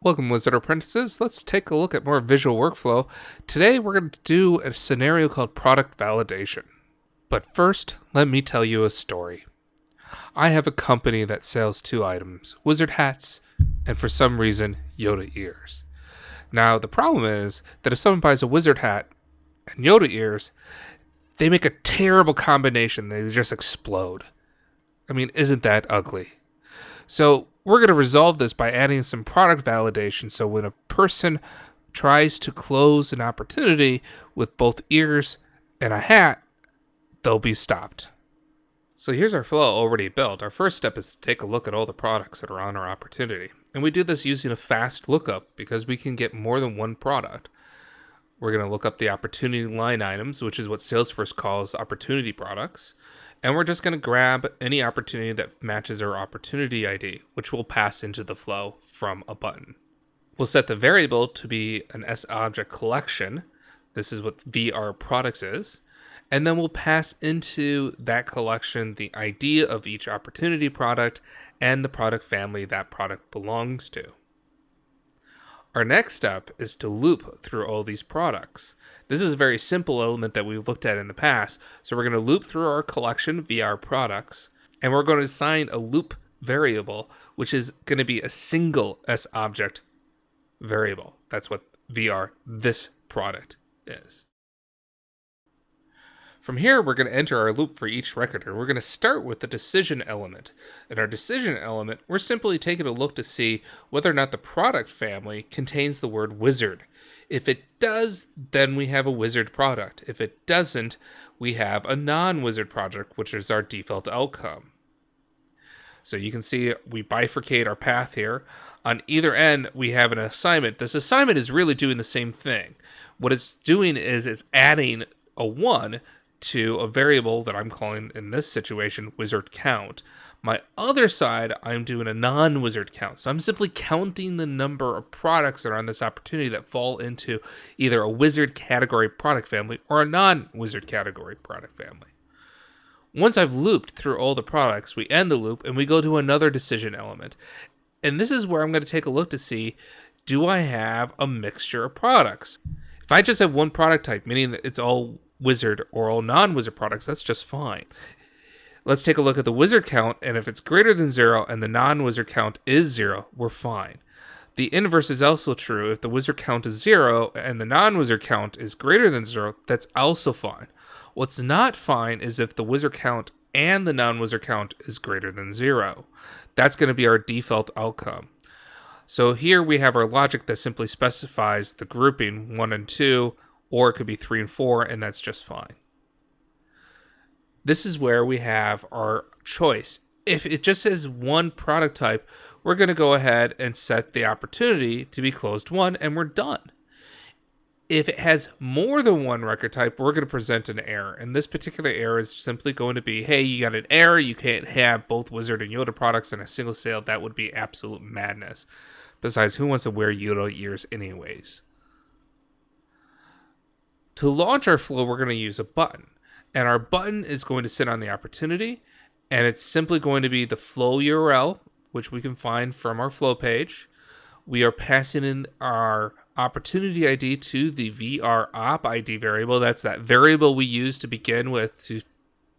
Welcome, Wizard Apprentices. Let's take a look at more visual workflow. Today, we're going to do a scenario called product validation. But first, let me tell you a story. I have a company that sells two items, wizard hats, and for some reason, Yoda ears. Now, the problem is that if someone buys a wizard hat and Yoda ears, they make a terrible combination. They just explode. I mean, isn't that ugly? So we're going to resolve this by adding some product validation. So when a person tries to close an opportunity with both ears and a hat, they'll be stopped. So here's our flow already built. Our first step is to take a look at all the products that are on our opportunity. And we do this using a fast lookup because we can get more than one product. We're going to look up the opportunity line items, which is what Salesforce calls opportunity products. And we're just going to grab any opportunity that matches our opportunity ID, which will pass into the flow from a button. We'll set the variable to be an S-object collection. This is what VR products is. And then we'll pass into that collection the ID of each opportunity product and the product family that product belongs to. Our next step is to loop through all these products. This is a very simple element that we've looked at in the past. So we're going to loop through our collection VR products, and we're going to assign a loop variable, which is going to be a single S-object variable. That's what VR this product is. From here, we're going to enter our loop for each record, and we're going to start with the decision element. In our decision element, we're simply taking a look to see whether or not the product family contains the word wizard. If it does, then we have a wizard product. If it doesn't, we have a non-wizard product, which is our default outcome. So you can see we bifurcate our path here. On either end, we have an assignment. This assignment is really doing the same thing. What it's doing is it's adding a 1 to a variable that I'm calling, in this situation, wizard count. My other side, I'm doing a non-wizard count. So I'm simply counting the number of products that are on this opportunity that fall into either a wizard category product family or a non-wizard category product family. Once I've looped through all the products, we end the loop and we go to another decision element. And this is where I'm going to take a look to see, do I have a mixture of products? If I just have one product type, meaning that it's all wizard or all non-wizard products, that's just fine. Let's take a look at the wizard count, and if it's greater than 0 and the non-wizard count is 0, we're fine. The inverse is also true. If the wizard count is 0 and the non-wizard count is greater than 0, that's also fine. What's not fine is if the wizard count and the non-wizard count is greater than 0. That's going to be our default outcome. So here we have our logic that simply specifies the grouping 1 and 2, or it could be 3 and 4, and that's just fine. This is where we have our choice. If it just says one product type, we're going to go ahead and set the opportunity to be closed 1, and we're done. If it has more than one record type, we're going to present an error. And this particular error is simply going to be, hey, you got an error. You can't have both Wizard and Yoda products in a single sale. That would be absolute madness. Besides, who wants to wear Yoda ears anyways? To launch our flow, we're going to use a button. And our button is going to sit on the opportunity. And it's simply going to be the flow URL, which we can find from our flow page. We are passing in our opportunity ID to the VR op ID variable. That's that variable we use to begin with to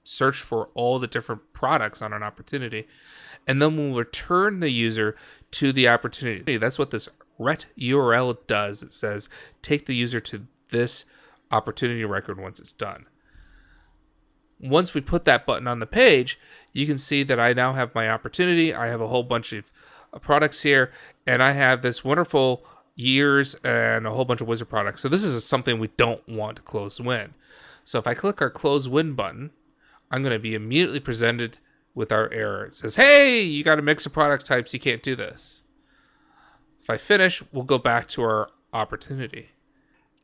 search for all the different products on an opportunity. And then we'll return the user to the opportunity. That's what this ret URL does. It says, take the user to this opportunity record once it's done. Once we put that button on the page, you can see that I now have my opportunity. I have a whole bunch of products here, and I have this wonderful years and a whole bunch of wizard products. So this is something we don't want to close win. So if I click our close win button, I'm going to be immediately presented with our error. It says, hey, you got a mix of product types. You can't do this. If I finish, we'll go back to our opportunity.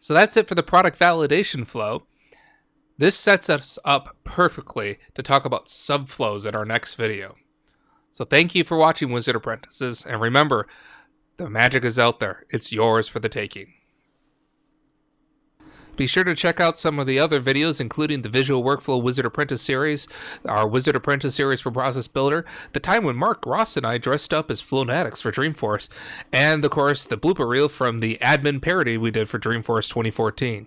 So that's it for the product validation flow. This sets us up perfectly to talk about subflows in our next video. So thank you for watching, Wizard Apprentices, and remember, the magic is out there. It's yours for the taking. Be sure to check out some of the other videos, including the Visual Workflow Wizard Apprentice series, our Wizard Apprentice series for Process Builder, the time when Mark Ross and I dressed up as Flownatics for Dreamforce, and, of course, the blooper reel from the admin parody we did for Dreamforce 2014.